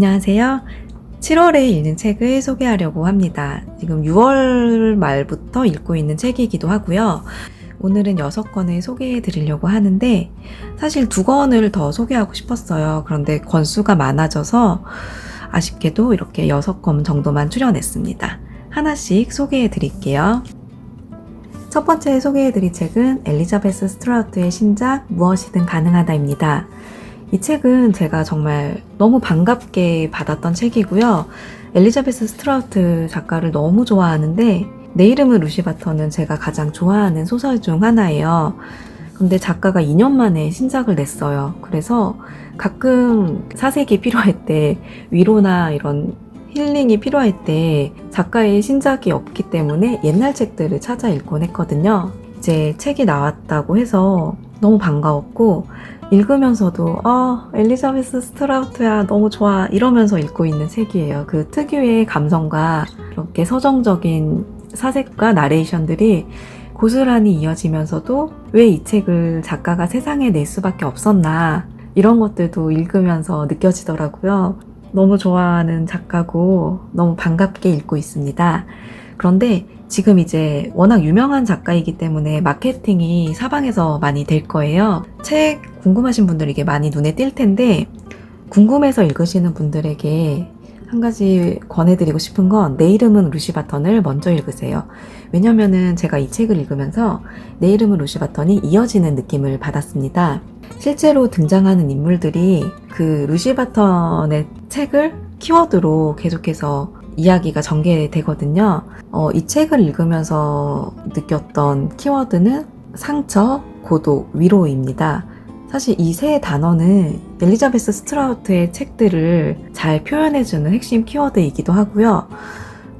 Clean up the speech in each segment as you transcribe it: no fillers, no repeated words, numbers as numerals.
안녕하세요. 7월에 읽는 책을 소개하려고 합니다. 지금 6월 말부터 읽고 있는 책이기도 하고요. 오늘은 6권을 소개해 드리려고 하는데 사실 2권을 더 소개하고 싶었어요. 그런데 권수가 많아져서 아쉽게도 이렇게 6권 정도만 추려냈습니다. 하나씩 소개해 드릴게요. 첫 번째 소개해 드릴 책은 엘리자베스 스트라우트의 신작 무엇이든 가능하다입니다. 이 책은 제가 정말 너무 반갑게 받았던 책이고요. 엘리자베스 스트라우트 작가를 너무 좋아하는데 내 이름은 루시 바터는 제가 가장 좋아하는 소설 중 하나예요. 근데 작가가 2년 만에 신작을 냈어요. 그래서 가끔 사색이 필요할 때, 위로나 이런 힐링이 필요할 때 작가의 신작이 없기 때문에 옛날 책들을 찾아 읽곤 했거든요. 이제 책이 나왔다고 해서 너무 반가웠고 읽으면서도 엘리자베스 스트라우트야 너무 좋아 이러면서 읽고 있는 책이에요. 그 특유의 감성과 이렇게 서정적인 사색과 나레이션들이 고스란히 이어지면서도 왜 이 책을 작가가 세상에 낼 수밖에 없었나 이런 것들도 읽으면서 느껴지더라고요. 너무 좋아하는 작가고 너무 반갑게 읽고 있습니다. 그런데 지금 이제 워낙 유명한 작가이기 때문에 마케팅이 사방에서 많이 될 거예요. 책 궁금하신 분들 이게 많이 눈에 띌 텐데 궁금해서 읽으시는 분들에게 한 가지 권해드리고 싶은 건 내 이름은 루시 바턴을 먼저 읽으세요. 왜냐면은 제가 이 책을 읽으면서 내 이름은 루시 바턴이 이어지는 느낌을 받았습니다. 실제로 등장하는 인물들이 그 루시 바턴의 책을 키워드로 계속해서 이야기가 전개되거든요. 이 책을 읽으면서 느꼈던 키워드는 상처, 고독, 위로입니다. 사실 이 세 단어는 엘리자베스 스트라우트의 책들을 잘 표현해주는 핵심 키워드이기도 하고요.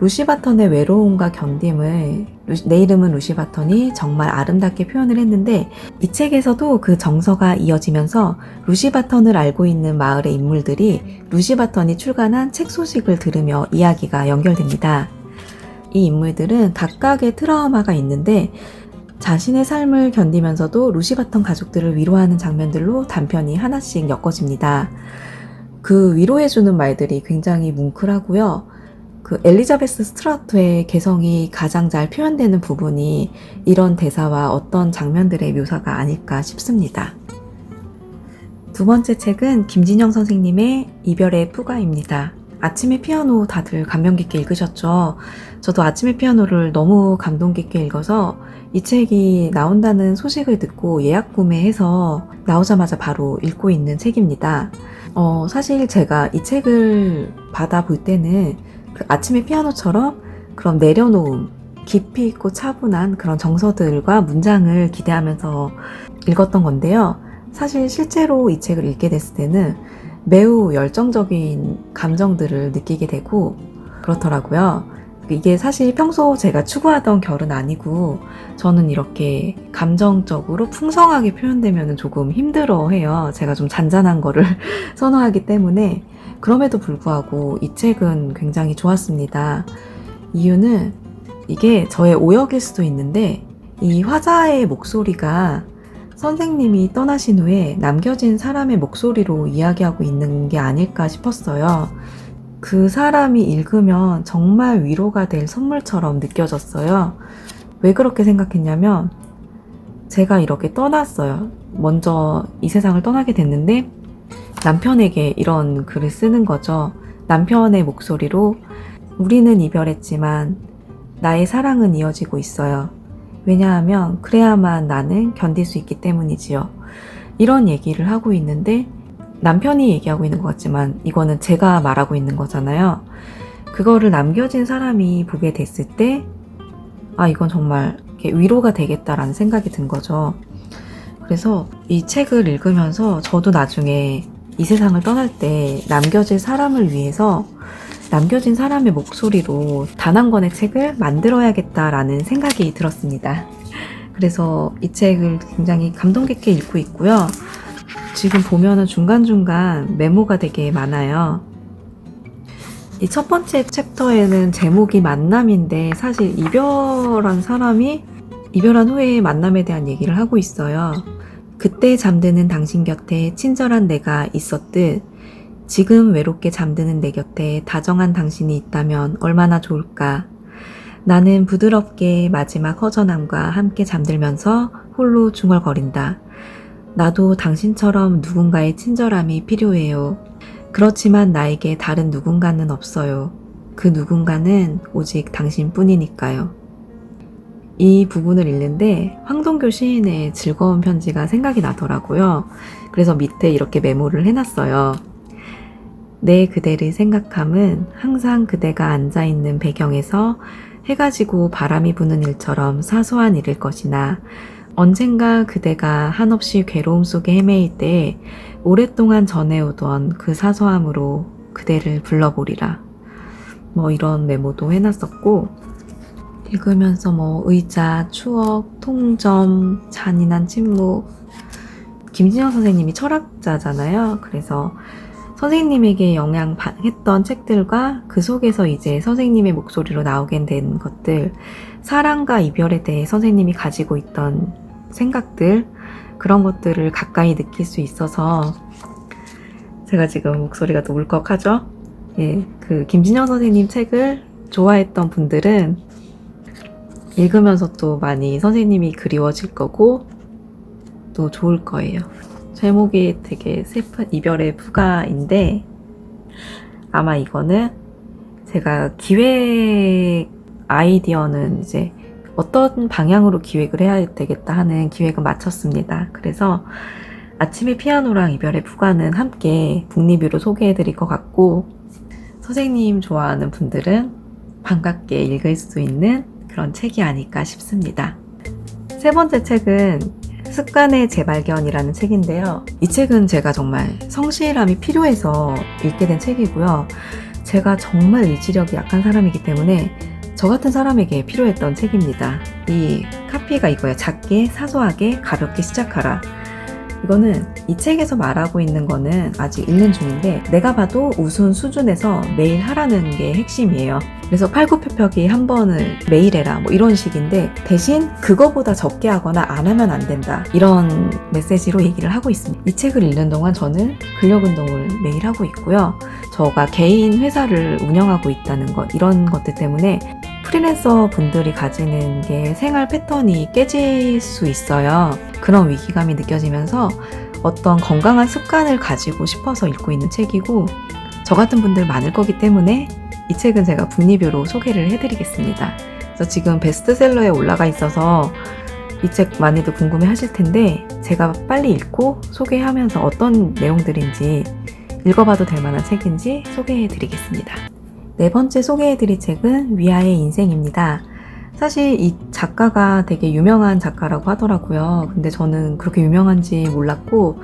루시 바턴의 외로움과 견딤을 내 이름은 루시 바턴이 정말 아름답게 표현을 했는데 이 책에서도 그 정서가 이어지면서 루시 바턴을 알고 있는 마을의 인물들이 루시 바턴이 출간한 책 소식을 들으며 이야기가 연결됩니다. 이 인물들은 각각의 트라우마가 있는데 자신의 삶을 견디면서도 루시 바턴 가족들을 위로하는 장면들로 단편이 하나씩 엮어집니다. 그 위로해주는 말들이 굉장히 뭉클하고요. 그 엘리자베스 스트라우트의 개성이 가장 잘 표현되는 부분이 이런 대사와 어떤 장면들의 묘사가 아닐까 싶습니다. 두 번째 책은 김진영 선생님의 이별의 푸가입니다. 아침의 피아노 다들 감명 깊게 읽으셨죠? 저도 아침의 피아노를 너무 감동 깊게 읽어서 이 책이 나온다는 소식을 듣고 예약 구매해서 나오자마자 바로 읽고 있는 책입니다. 사실 제가 이 책을 받아볼 때는 그 아침의 피아노처럼 그런 내려놓음, 깊이 있고 차분한 그런 정서들과 문장을 기대하면서 읽었던 건데요. 사실 실제로 이 책을 읽게 됐을 때는 매우 열정적인 감정들을 느끼게 되고 그렇더라고요. 이게 사실 평소 제가 추구하던 결은 아니고 저는 이렇게 감정적으로 풍성하게 표현되면 조금 힘들어해요. 제가 좀 잔잔한 거를 선호하기 때문에 그럼에도 불구하고 이 책은 굉장히 좋았습니다. 이유는 이게 저의 오역일 수도 있는데 이 화자의 목소리가 선생님이 떠나신 후에 남겨진 사람의 목소리로 이야기하고 있는 게 아닐까 싶었어요. 그 사람이 읽으면 정말 위로가 될 선물처럼 느껴졌어요. 왜 그렇게 생각했냐면 제가 이렇게 떠났어요. 먼저 이 세상을 떠나게 됐는데 남편에게 이런 글을 쓰는 거죠. 남편의 목소리로 우리는 이별했지만 나의 사랑은 이어지고 있어요. 왜냐하면 그래야만 나는 견딜 수 있기 때문이지요. 이런 얘기를 하고 있는데 남편이 얘기하고 있는 것 같지만 이거는 제가 말하고 있는 거잖아요. 그거를 남겨진 사람이 보게 됐을 때 이건 정말 위로가 되겠다라는 생각이 든 거죠. 그래서 이 책을 읽으면서 저도 나중에 이 세상을 떠날 때 남겨질 사람을 위해서 남겨진 사람의 목소리로 단 한 권의 책을 만들어야겠다라는 생각이 들었습니다. 그래서 이 책을 굉장히 감동 깊게 읽고 있고요. 지금 보면은 중간중간 메모가 되게 많아요. 이 첫 번째 챕터에는 제목이 만남인데 사실 이별한 사람이 이별한 후에 만남에 대한 얘기를 하고 있어요. 그때 잠드는 당신 곁에 친절한 내가 있었듯 지금 외롭게 잠드는 내 곁에 다정한 당신이 있다면 얼마나 좋을까. 나는 부드럽게 마지막 허전함과 함께 잠들면서 홀로 중얼거린다. 나도 당신처럼 누군가의 친절함이 필요해요. 그렇지만 나에게 다른 누군가는 없어요. 그 누군가는 오직 당신뿐이니까요. 이 부분을 읽는데 황동규 시인의 즐거운 편지가 생각이 나더라고요. 그래서 밑에 이렇게 메모를 해놨어요. 내 그대를 생각함은 항상 그대가 앉아있는 배경에서 해가 지고 바람이 부는 일처럼 사소한 일일 것이나 언젠가 그대가 한없이 괴로움 속에 헤매일 때 오랫동안 전해오던 그 사소함으로 그대를 불러보리라. 뭐 이런 메모도 해놨었고, 읽으면서 뭐 의자, 추억, 통점, 잔인한 침묵. 김진영 선생님이 철학자잖아요. 그래서 선생님에게 영향했던 책들과 그 속에서 이제 선생님의 목소리로 나오게 된 것들, 사랑과 이별에 대해 선생님이 가지고 있던 생각들, 그런 것들을 가까이 느낄 수 있어서 제가 지금 목소리가 또 울컥하죠? 예, 그 김진영 선생님 책을 좋아했던 분들은 읽으면서 또 많이 선생님이 그리워질 거고 또 좋을 거예요. 제목이 되게 슬픈 이별의 부가인데 아마 이거는 제가 기획 아이디어는 이제 어떤 방향으로 기획을 해야 되겠다 하는 기획은 마쳤습니다. 그래서 아침의 피아노랑 이별의 부가는 함께 북리뷰로 소개해드릴 것 같고, 선생님 좋아하는 분들은 반갑게 읽을 수 있는 그런 책이 아닐까 싶습니다. 세 번째 책은 습관의 재발견이라는 책인데요. 이 책은 제가 정말 성실함이 필요해서 읽게 된 책이고요. 제가 정말 의지력이 약한 사람이기 때문에 저 같은 사람에게 필요했던 책입니다. 이 카피가 이거예요. 작게, 사소하게, 가볍게 시작하라. 이거는 이 책에서 말하고 있는 거는 아직 읽는 중인데 내가 봐도 우선 수준에서 매일 하라는 게 핵심이에요. 그래서 팔굽혀펴기 한 번을 매일 해라 뭐 이런 식인데 대신 그거보다 적게 하거나 안 하면 안 된다 이런 메시지로 얘기를 하고 있습니다. 이 책을 읽는 동안 저는 근력 운동을 매일 하고 있고요. 저가 개인 회사를 운영하고 있다는 것, 이런 것들 때문에 프리랜서 분들이 가지는 게 생활 패턴이 깨질 수 있어요. 그런 위기감이 느껴지면서 어떤 건강한 습관을 가지고 싶어서 읽고 있는 책이고, 저 같은 분들 많을 거기 때문에 이 책은 제가 북리뷰로 소개를 해드리겠습니다. 그래서 지금 베스트셀러에 올라가 있어서 이 책 많이들 궁금해 하실 텐데 제가 빨리 읽고 소개하면서 어떤 내용들인지 읽어봐도 될 만한 책인지 소개해드리겠습니다. 네 번째 소개해드릴 책은 위아의 인생입니다. 사실 이 작가가 되게 유명한 작가라고 하더라고요. 근데 저는 그렇게 유명한지 몰랐고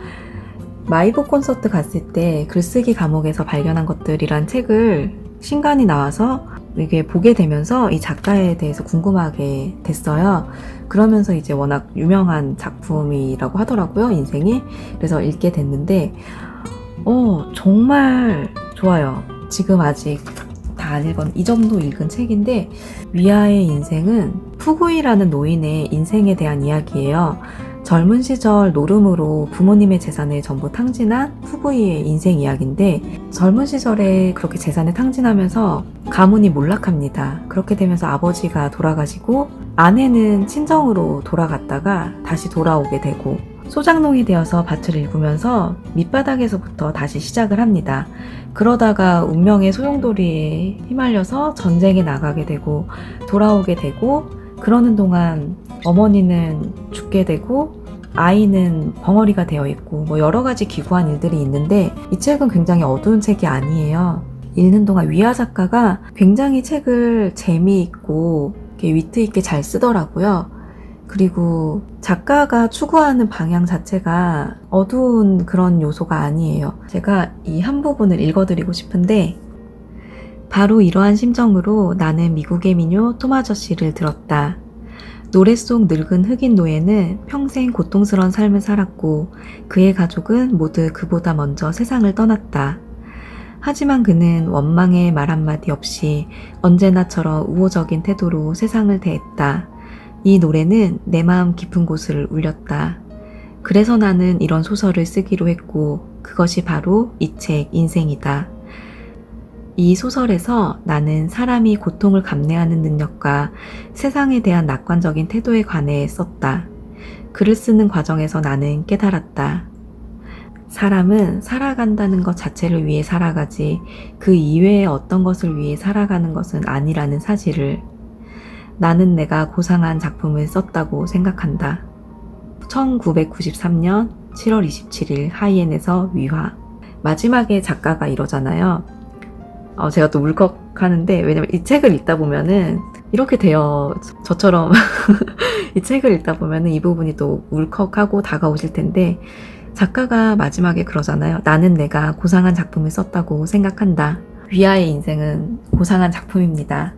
마이브 콘서트 갔을 때 글쓰기 과목에서 발견한 것들이란 책을 신간이 나와서 이게 보게 되면서 이 작가에 대해서 궁금하게 됐어요. 그러면서 이제 워낙 유명한 작품이라고 하더라고요, 인생이. 그래서 읽게 됐는데 정말 좋아요. 지금 아직 다 안 읽은, 이 정도 읽은 책인데, 위아의 인생은 푸구이라는 노인의 인생에 대한 이야기예요. 젊은 시절 노름으로 부모님의 재산을 전부 탕진한 푸구이의 인생 이야기인데, 젊은 시절에 그렇게 재산을 탕진하면서 가문이 몰락합니다. 그렇게 되면서 아버지가 돌아가시고 아내는 친정으로 돌아갔다가 다시 돌아오게 되고, 소장농이 되어서 밭을 일구면서 밑바닥에서부터 다시 시작을 합니다. 그러다가 운명의 소용돌이에 휘말려서 전쟁에 나가게 되고 돌아오게 되고, 그러는 동안 어머니는 죽게 되고 아이는 벙어리가 되어 있고 뭐 여러 가지 기구한 일들이 있는데, 이 책은 굉장히 어두운 책이 아니에요. 읽는 동안 위아 작가가 굉장히 책을 재미있고 위트 있게 잘 쓰더라고요. 그리고 작가가 추구하는 방향 자체가 어두운 그런 요소가 아니에요. 제가 이 한 부분을 읽어드리고 싶은데, 바로 이러한 심정으로 나는 미국의 미녀 톰 아저씨를 들었다. 노래 속 늙은 흑인 노예는 평생 고통스러운 삶을 살았고 그의 가족은 모두 그보다 먼저 세상을 떠났다. 하지만 그는 원망의 말 한마디 없이 언제나처럼 우호적인 태도로 세상을 대했다. 이 노래는 내 마음 깊은 곳을 울렸다. 그래서 나는 이런 소설을 쓰기로 했고 그것이 바로 이 책 인생이다. 이 소설에서 나는 사람이 고통을 감내하는 능력과 세상에 대한 낙관적인 태도에 관해 썼다. 글을 쓰는 과정에서 나는 깨달았다. 사람은 살아간다는 것 자체를 위해 살아가지 그 이외의 어떤 것을 위해 살아가는 것은 아니라는 사실을. 나는 내가 고상한 작품을 썼다고 생각한다. 1993년 7월 27일 하이엔에서 위화. 마지막에 작가가 이러잖아요. 제가 또 울컥하는데, 왜냐면 이 책을 읽다 보면은 이렇게 돼요. 저처럼 이 책을 읽다 보면은 이 부분이 또 울컥하고 다가오실 텐데, 작가가 마지막에 그러잖아요. 나는 내가 고상한 작품을 썼다고 생각한다. 위아의 인생은 고상한 작품입니다.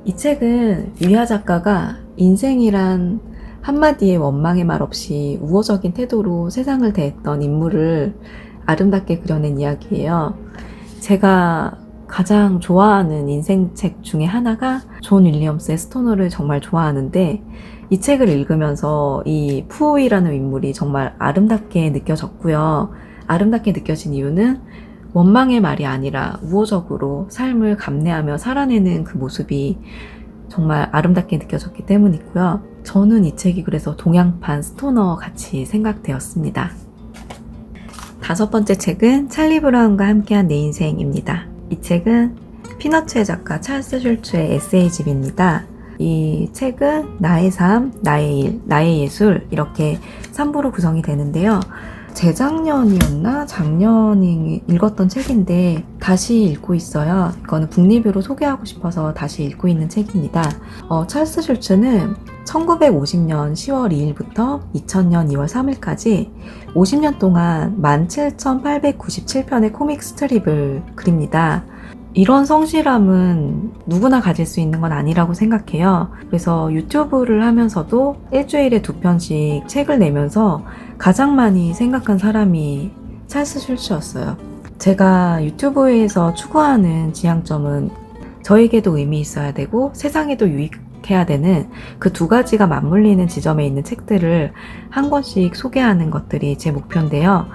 이 책은 위아 작가가 인생이란 한마디의 원망의 말 없이 우호적인 태도로 세상을 대했던 인물을 아름답게 그려낸 이야기예요. 제가 가장 좋아하는 인생책 중에 하나가 존 윌리엄스의 스토너를 정말 좋아하는데, 이 책을 읽으면서 이 푸오이라는 인물이 정말 아름답게 느껴졌고요. 아름답게 느껴진 이유는 원망의 말이 아니라 우호적으로 삶을 감내하며 살아내는 그 모습이 정말 아름답게 느껴졌기 때문이고요. 저는 이 책이 그래서 동양판 스토너 같이 생각되었습니다. 5번째 책은 찰리 브라운과 함께한 내 인생입니다. 이 책은 피너츠의 작가 찰스 슐츠의 에세이집입니다. 이 책은 나의 삶, 나의 일, 나의 예술 이렇게 3부로 구성이 되는데요. 재작년이었나? 작년에 읽었던 책인데 다시 읽고 있어요. 이거는 북리뷰로 소개하고 싶어서 다시 읽고 있는 책입니다. 찰스 슐츠는 1950년 10월 2일부터 2000년 2월 3일까지 50년 동안 17,897편의 코믹 스트립을 그립니다. 이런 성실함은 누구나 가질 수 있는 건 아니라고 생각해요. 그래서 유튜브를 하면서도 일주일에 2편씩 책을 내면서 가장 많이 생각한 사람이 찰스 슐츠였어요. 제가 유튜브에서 추구하는 지향점은 저에게도 의미 있어야 되고 세상에도 유익해야 되는 그 2가지가 맞물리는 지점에 있는 책들을 한 권씩 소개하는 것들이 제 목표인데요.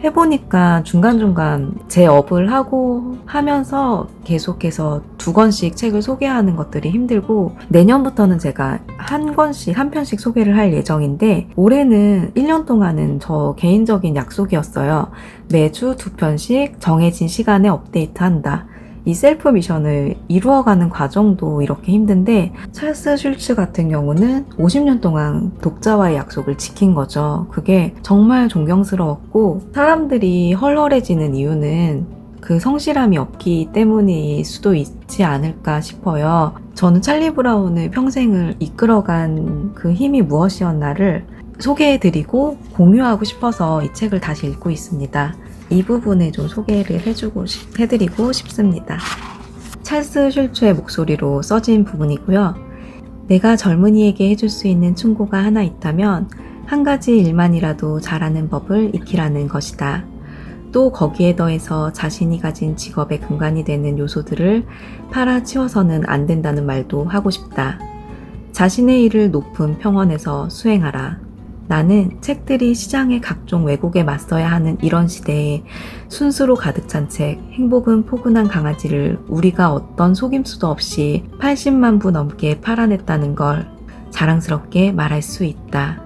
해보니까 중간중간 재업을 하고 하면서 계속해서 2권씩 책을 소개하는 것들이 힘들고, 내년부터는 제가 한 편씩 소개를 할 예정인데, 올해는 1년 동안은 저 개인적인 약속이었어요. 매주 2편씩 정해진 시간에 업데이트한다. 이 셀프 미션을 이루어가는 과정도 이렇게 힘든데, 찰스 슐츠 같은 경우는 50년 동안 독자와의 약속을 지킨 거죠. 그게 정말 존경스러웠고, 사람들이 헐헐해지는 이유는 그 성실함이 없기 때문일 수도 있지 않을까 싶어요. 저는 찰리 브라운의 평생을 이끌어간 그 힘이 무엇이었나를 소개해드리고 공유하고 싶어서 이 책을 다시 읽고 있습니다. 이 부분에 좀 소개를 해드리고 싶습니다. 찰스 슐츠의 목소리로 써진 부분이고요. 내가 젊은이에게 해줄 수 있는 충고가 하나 있다면 한 가지 일만이라도 잘하는 법을 익히라는 것이다. 또 거기에 더해서 자신이 가진 직업의 근간이 되는 요소들을 팔아치워서는 안 된다는 말도 하고 싶다. 자신의 일을 높은 평원에서 수행하라. 나는 책들이 시장의 각종 왜곡에 맞서야 하는 이런 시대에 순수로 가득 찬 책, 행복은 포근한 강아지를 우리가 어떤 속임수도 없이 80만 부 넘게 팔아냈다는 걸 자랑스럽게 말할 수 있다.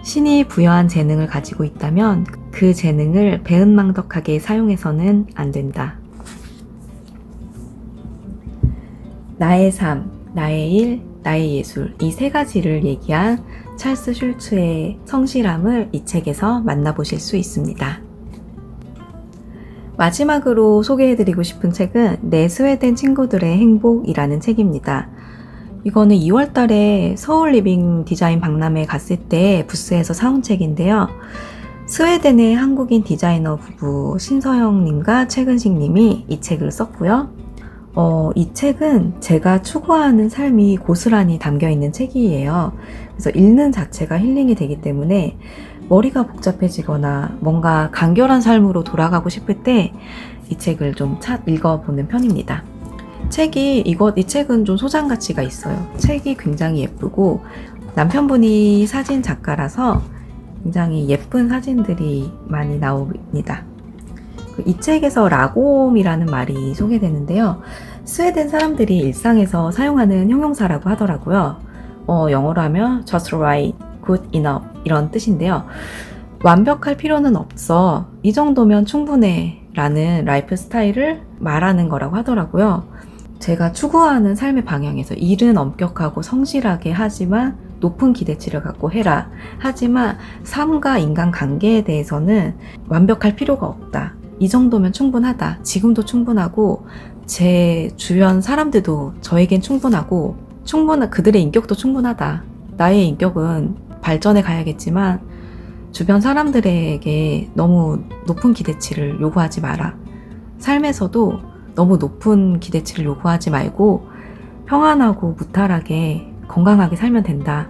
신이 부여한 재능을 가지고 있다면 그 재능을 배은망덕하게 사용해서는 안 된다. 나의 삶, 나의 일, 나의 예술, 이 3가지를 얘기한 찰스 슐츠의 성실함을 이 책에서 만나보실 수 있습니다. 마지막으로 소개해드리고 싶은 책은 내 스웨덴 친구들의 행복이라는 책입니다. 이거는 2월 달에 서울 리빙 디자인 박람회 갔을 때 부스에서 사온 책인데요. 스웨덴의 한국인 디자이너 부부 신서영님과 최근식님이 이 책을 썼고요. 이 책은 제가 추구하는 삶이 고스란히 담겨있는 책이에요. 그래서 읽는 자체가 힐링이 되기 때문에 머리가 복잡해지거나 뭔가 간결한 삶으로 돌아가고 싶을 때 이 책을 좀 읽어보는 편입니다. 이 책은 좀 소장 가치가 있어요. 책이 굉장히 예쁘고 남편분이 사진 작가라서 굉장히 예쁜 사진들이 많이 나옵니다. 이 책에서 라곰이라는 말이 소개되는데요. 스웨덴 사람들이 일상에서 사용하는 형용사라고 하더라고요. 영어로 하면 just right, good enough 이런 뜻인데요. 완벽할 필요는 없어. 이 정도면 충분해. 라는 라이프 스타일을 말하는 거라고 하더라고요. 제가 추구하는 삶의 방향에서 일은 엄격하고 성실하게 하지만 높은 기대치를 갖고 해라. 하지만 삶과 인간 관계에 대해서는 완벽할 필요가 없다. 이 정도면 충분하다. 지금도 충분하고 제 주변 사람들도 저에겐 충분하고 그들의 인격도 충분하다. 나의 인격은 발전해 가야겠지만 주변 사람들에게 너무 높은 기대치를 요구하지 마라. 삶에서도 너무 높은 기대치를 요구하지 말고 평안하고 무탈하게 건강하게 살면 된다.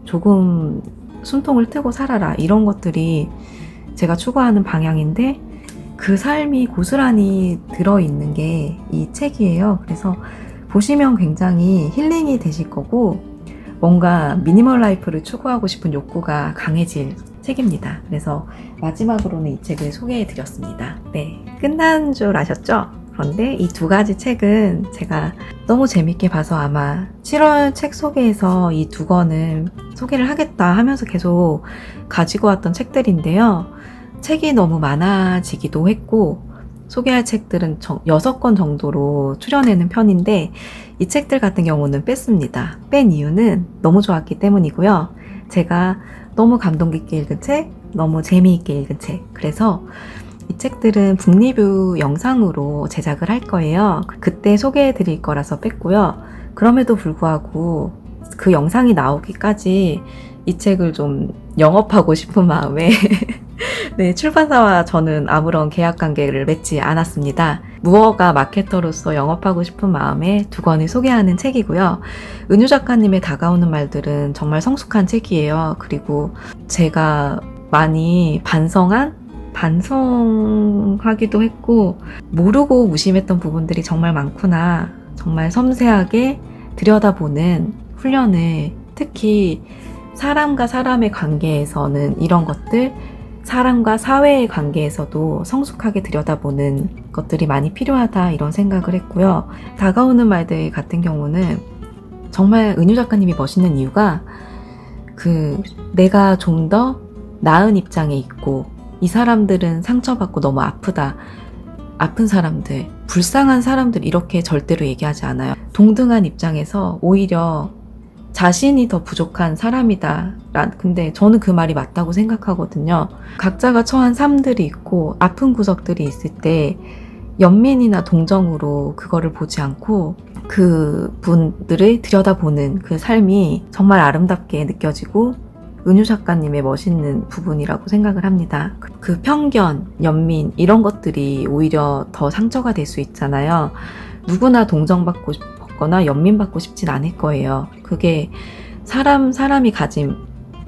조금 숨통을 트고 살아라. 이런 것들이 제가 추구하는 방향인데 그 삶이 고스란히 들어있는 게 이 책이에요. 그래서 보시면 굉장히 힐링이 되실 거고 뭔가 미니멀 라이프를 추구하고 싶은 욕구가 강해질 책입니다. 그래서 마지막으로는 이 책을 소개해 드렸습니다. 네, 끝난 줄 아셨죠? 그런데 이 두 가지 책은 제가 너무 재밌게 봐서 아마 7월 책 소개에서 이 두 권을 소개를 하겠다 하면서 계속 가지고 왔던 책들인데요. 책이 너무 많아지기도 했고 소개할 책들은 6권 정도로 추려내는 편인데 이 책들 같은 경우는 뺐습니다. 뺀 이유는 너무 좋았기 때문이고요. 제가 너무 감동 깊게 읽은 책, 너무 재미있게 읽은 책. 그래서 이 책들은 북리뷰 영상으로 제작을 할 거예요. 그때 소개해 드릴 거라서 뺐고요. 그럼에도 불구하고 그 영상이 나오기까지 이 책을 좀 영업하고 싶은 마음에 네, 출판사와 저는 아무런 계약 관계를 맺지 않았습니다. 무허가 마케터로서 영업하고 싶은 마음에 두 권을 소개하는 책이고요. 은유 작가님의 다가오는 말들은 정말 성숙한 책이에요. 그리고 제가 많이 반성하기도 했고 모르고 무심했던 부분들이 정말 많구나. 정말 섬세하게 들여다보는 훈련을 특히 사람과 사람의 관계에서는 이런 것들 사람과 사회의 관계에서도 성숙하게 들여다보는 것들이 많이 필요하다 이런 생각을 했고요. 다가오는 말들 같은 경우는 정말 은유 작가님이 멋있는 이유가 내가 좀 더 나은 입장에 있고 이 사람들은 상처받고 너무 아프다. 아픈 사람들, 불쌍한 사람들 이렇게 절대로 얘기하지 않아요. 동등한 입장에서 오히려 자신이 더 부족한 사람이다. 근데 저는 그 말이 맞다고 생각하거든요. 각자가 처한 삶들이 있고 아픈 구석들이 있을 때 연민이나 동정으로 그거를 보지 않고 그 분들을 들여다보는 그 삶이 정말 아름답게 느껴지고 은유 작가님의 멋있는 부분이라고 생각을 합니다. 그 편견, 연민 이런 것들이 오히려 더 상처가 될 수 있잖아요. 누구나 동정받고 싶거나 연민받고 싶진 않을 거예요. 그게 사람이 가진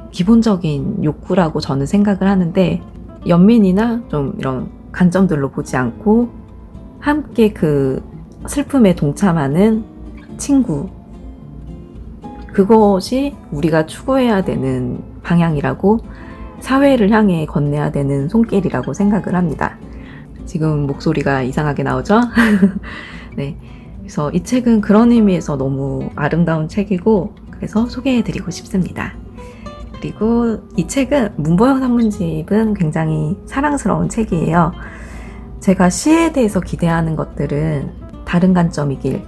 기본적인 욕구라고 저는 생각을 하는데 연민이나 좀 이런 관점들로 보지 않고 함께 그 슬픔에 동참하는 친구 그것이 우리가 추구해야 되는 방향이라고 사회를 향해 건네야 되는 손길이라고 생각을 합니다. 지금 목소리가 이상하게 나오죠? 네. 그래서 이 책은 그런 의미에서 너무 아름다운 책이고 그래서 소개해드리고 싶습니다. 그리고 이 책은 문보영 산문집은 굉장히 사랑스러운 책이에요. 제가 시에 대해서 기대하는 것들은 다른 관점이길,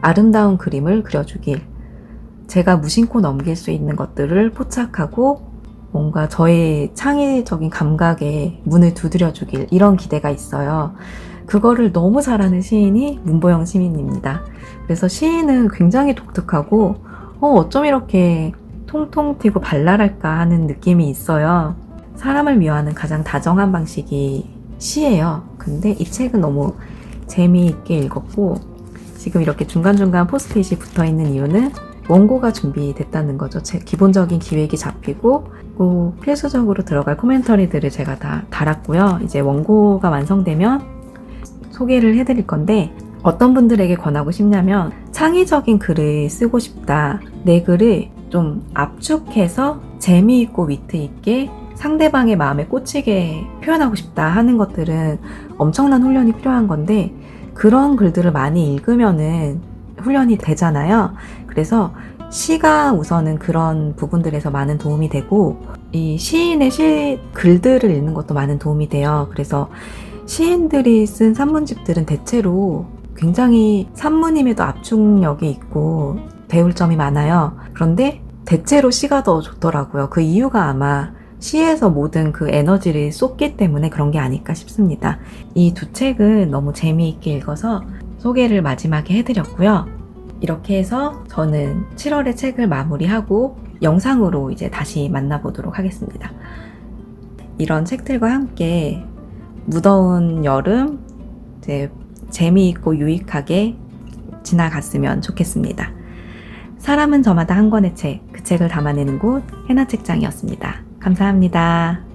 아름다운 그림을 그려주길, 제가 무심코 넘길 수 있는 것들을 포착하고 뭔가 저의 창의적인 감각에 문을 두드려주길 이런 기대가 있어요. 그거를 너무 잘하는 시인이 문보영 시인입니다. 그래서 시인은 굉장히 독특하고 어쩜 이렇게 통통 튀고 발랄할까 하는 느낌이 있어요. 사람을 미워하는 가장 다정한 방식이 시예요. 근데 이 책은 너무 재미있게 읽었고 지금 이렇게 중간중간 포스트잇이 붙어있는 이유는 원고가 준비됐다는 거죠. 제 기본적인 기획이 잡히고 필수적으로 들어갈 코멘터리들을 제가 다 달았고요. 이제 원고가 완성되면 소개를 해드릴 건데 어떤 분들에게 권하고 싶냐면 창의적인 글을 쓰고 싶다. 내 글을 좀 압축해서 재미있고 위트 있게 상대방의 마음에 꽂히게 표현하고 싶다 하는 것들은 엄청난 훈련이 필요한 건데, 그런 글들을 많이 읽으면은 훈련이 되잖아요. 그래서 시가 우선은 그런 부분들에서 많은 도움이 되고, 이 시인의 글들을 읽는 것도 많은 도움이 돼요. 그래서 시인들이 쓴 산문집들은 대체로 굉장히 산문임에도 압축력이 있고 배울 점이 많아요. 그런데 대체로 시가 더 좋더라고요. 그 이유가 아마 시에서 모든 그 에너지를 쏟기 때문에 그런 게 아닐까 싶습니다. 이 두 책은 너무 재미있게 읽어서 소개를 마지막에 해드렸고요. 이렇게 해서 저는 7월에 책을 마무리하고 영상으로 이제 다시 만나보도록 하겠습니다. 이런 책들과 함께 무더운 여름 이제 재미있고 유익하게 지나갔으면 좋겠습니다. 사람은 저마다 한 권의 책, 그 책을 담아내는 곳 해나책장이었습니다. 감사합니다.